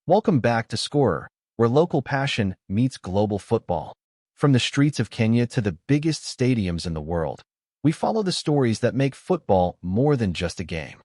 Welcome back to Scorer, where local passion meets global football. From the streets of Kenya to the biggest stadiums in the world, we follow the stories that make football more than just a game.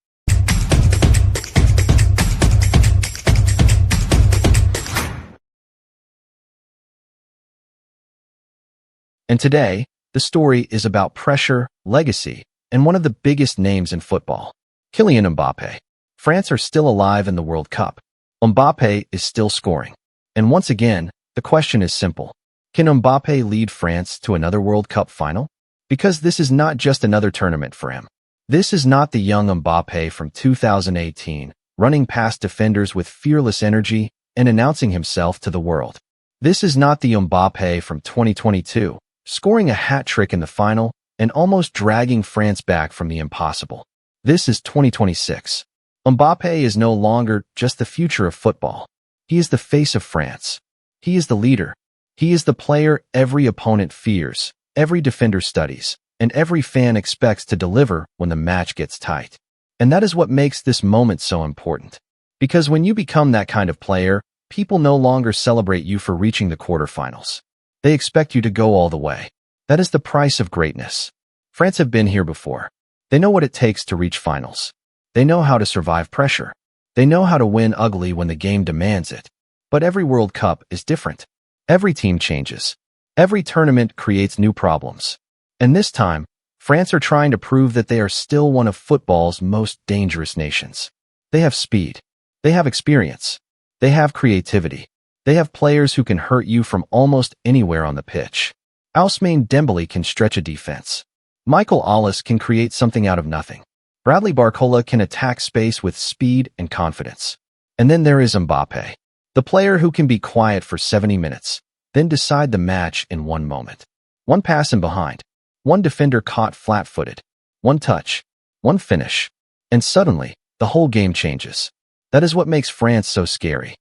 And today, the story is about pressure, legacy, and one of the biggest names in football, Kylian Mbappé. France are still alive in the World Cup. Mbappé is still scoring. And once again, the question is simple. Can Mbappé lead France to another World Cup final? Because this is not just another tournament for him. This is not the young Mbappé from 2018, running past defenders with fearless energy and announcing himself to the world. This is not the Mbappé from 2022, scoring a hat-trick in the final and almost dragging France back from the impossible. This is 2026. Mbappé is no longer just the future of football. He is the face of France. He is the leader. He is the player every opponent fears, every defender studies, and every fan expects to deliver when the match gets tight. And that is what makes this moment so important. Because when you become that kind of player, people no longer celebrate you for reaching the quarterfinals. They expect you to go all the way. That is the price of greatness. France have been here before. They know what it takes to reach finals. They know how to survive pressure. They know how to win ugly when the game demands it. But every World Cup is different. Every team changes. Every tournament creates new problems. And this time, France are trying to prove that they are still one of football's most dangerous nations. They have speed. They have experience. They have creativity. They have players who can hurt you from almost anywhere on the pitch. Ousmane Dembélé can stretch a defense. Michael Olise can create something out of nothing. Bradley Barcola can attack space with speed and confidence. And then there is Mbappé, the player who can be quiet for 70 minutes, then decide the match in one moment. One pass in behind, one defender caught flat-footed, one touch, one finish, and suddenly, the whole game changes. That is what makes France so scary.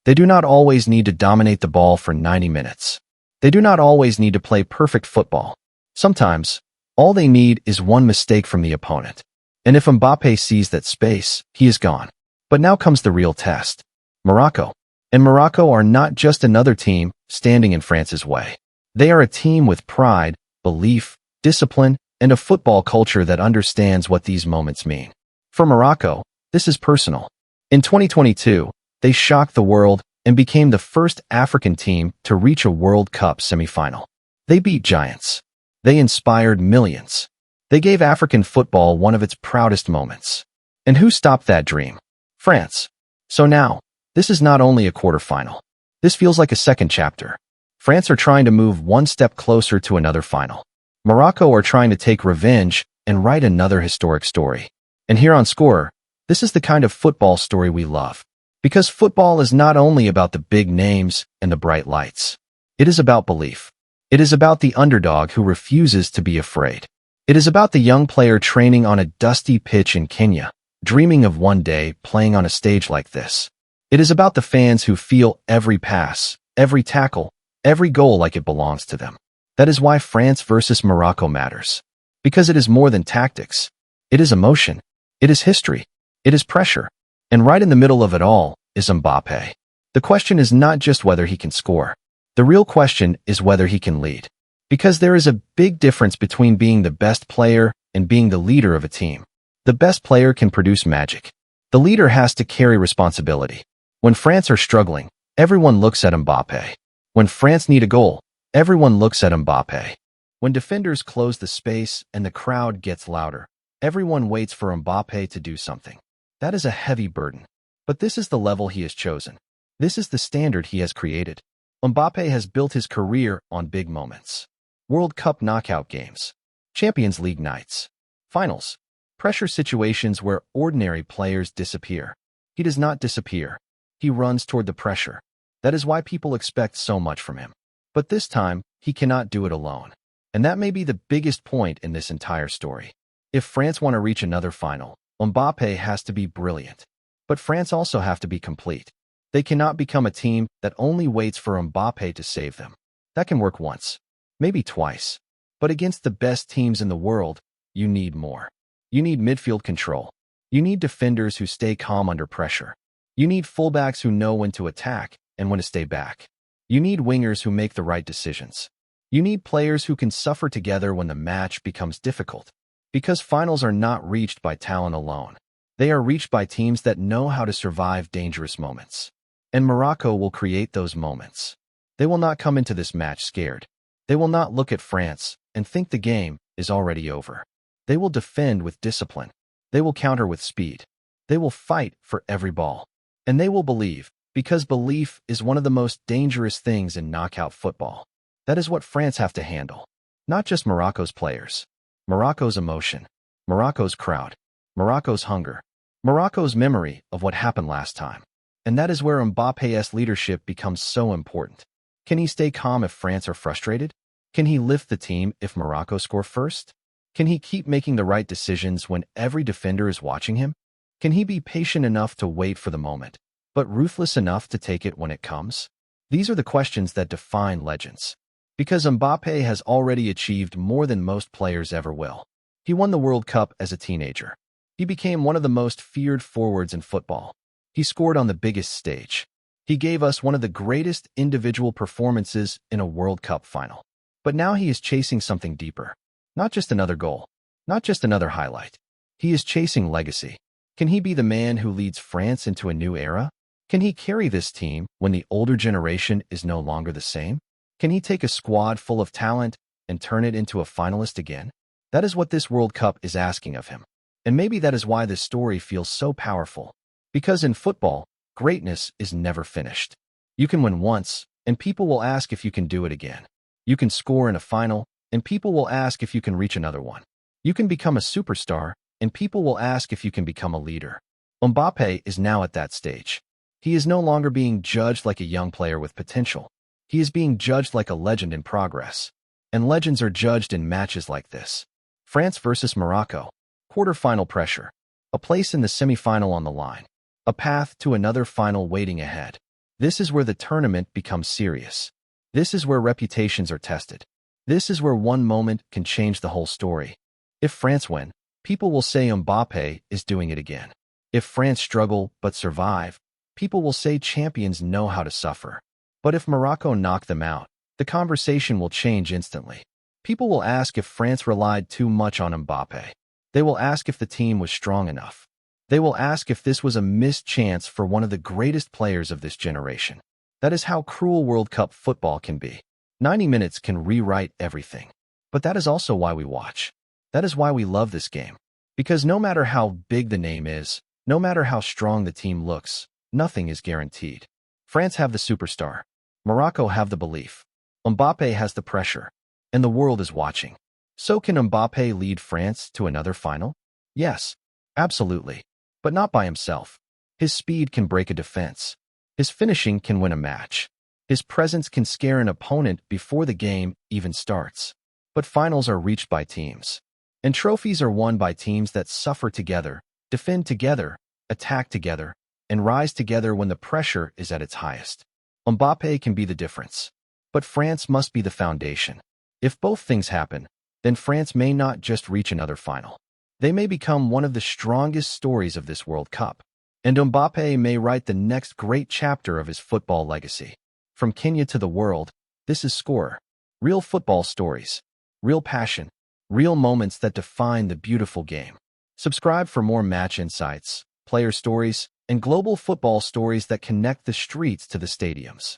They do not always need to dominate the ball for 90 minutes. They do not always need to play perfect football. Sometimes, all they need is one mistake from the opponent. And if Mbappé sees that space, he is gone. But now comes the real test. Morocco. And Morocco are not just another team standing in France's way. They are a team with pride, belief, discipline, and a football culture that understands what these moments mean. For Morocco, this is personal. In 2022, they shocked the world and became the first African team to reach a World Cup semifinal. They beat giants. They inspired millions. They gave African football one of its proudest moments. And who stopped that dream? France. So now, this is not only a quarterfinal. This feels like a second chapter. France are trying to move one step closer to another final. Morocco are trying to take revenge and write another historic story. And here on Scorer, this is the kind of football story we love. Because football is not only about the big names and the bright lights. It is about belief. It is about the underdog who refuses to be afraid. It is about the young player training on a dusty pitch in Kenya, dreaming of one day playing on a stage like this. It is about the fans who feel every pass, every tackle, every goal like it belongs to them. That is why France versus Morocco matters. Because it is more than tactics. It is emotion. It is history. It is pressure. And right in the middle of it all is Mbappé. The question is not just whether he can score. The real question is whether he can lead. Because there is a big difference between being the best player and being the leader of a team. The best player can produce magic. The leader has to carry responsibility. When France are struggling, everyone looks at Mbappé. When France need a goal, everyone looks at Mbappé. When defenders close the space and the crowd gets louder, everyone waits for Mbappé to do something. That is a heavy burden. But this is the level he has chosen. This is the standard he has created. Mbappé has built his career on big moments. World Cup knockout games, Champions League nights, finals, pressure situations where ordinary players disappear. He does not disappear. He runs toward the pressure. That is why people expect so much from him. But this time, he cannot do it alone. And that may be the biggest point in this entire story. If France want to reach another final, Mbappé has to be brilliant. But France also have to be complete. They cannot become a team that only waits for Mbappé to save them. That can work once. Maybe twice. But against the best teams in the world, you need more. You need midfield control. You need defenders who stay calm under pressure. You need fullbacks who know when to attack and when to stay back. You need wingers who make the right decisions. You need players who can suffer together when the match becomes difficult. Because finals are not reached by talent alone. They are reached by teams that know how to survive dangerous moments. And Morocco will create those moments. They will not come into this match scared. They will not look at France and think the game is already over. They will defend with discipline. They will counter with speed. They will fight for every ball. And they will believe, because belief is one of the most dangerous things in knockout football. That is what France have to handle. Not just Morocco's players. Morocco's emotion. Morocco's crowd. Morocco's hunger. Morocco's memory of what happened last time. And that is where Mbappe's leadership becomes so important. Can he stay calm if France are frustrated? Can he lift the team if Morocco score first? Can he keep making the right decisions when every defender is watching him? Can he be patient enough to wait for the moment, but ruthless enough to take it when it comes? These are the questions that define legends. Because Mbappé has already achieved more than most players ever will. He won the World Cup as a teenager. He became one of the most feared forwards in football. He scored on the biggest stage. He gave us one of the greatest individual performances in a World Cup final. But now he is chasing something deeper. Not just another goal. Not just another highlight. He is chasing legacy. Can he be the man who leads France into a new era? Can he carry this team when the older generation is no longer the same? Can he take a squad full of talent and turn it into a finalist again? That is what this World Cup is asking of him. And maybe that is why this story feels so powerful. Because in football, greatness is never finished. You can win once, and people will ask if you can do it again. You can score in a final, and people will ask if you can reach another one. You can become a superstar, and people will ask if you can become a leader. Mbappé is now at that stage. He is no longer being judged like a young player with potential. He is being judged like a legend in progress. And legends are judged in matches like this. France versus Morocco. Quarter-final pressure. A place in the semi-final on the line. A path to another final waiting ahead. This is where the tournament becomes serious. This is where reputations are tested. This is where one moment can change the whole story. If France win, people will say Mbappé is doing it again. If France struggle but survive, people will say champions know how to suffer. But if Morocco knock them out, the conversation will change instantly. People will ask if France relied too much on Mbappé. They will ask if the team was strong enough. They will ask if this was a missed chance for one of the greatest players of this generation. That is how cruel World Cup football can be. 90 minutes can rewrite everything. But that is also why we watch. That is why we love this game. Because no matter how big the name is, no matter how strong the team looks, nothing is guaranteed. France have the superstar. Morocco have the belief. Mbappé has the pressure. And the world is watching. So can Mbappé lead France to another final? Yes, absolutely. But not by himself. His speed can break a defense. His finishing can win a match. His presence can scare an opponent before the game even starts. But finals are reached by teams. And trophies are won by teams that suffer together, defend together, attack together, and rise together when the pressure is at its highest. Mbappé can be the difference. But France must be the foundation. If both things happen, then France may not just reach another final. They may become one of the strongest stories of this World Cup. And Mbappé may write the next great chapter of his football legacy. From Kenya to the world, this is Scorer. Real football stories. Real passion. Real moments that define the beautiful game. Subscribe for more match insights, player stories, and global football stories that connect the streets to the stadiums.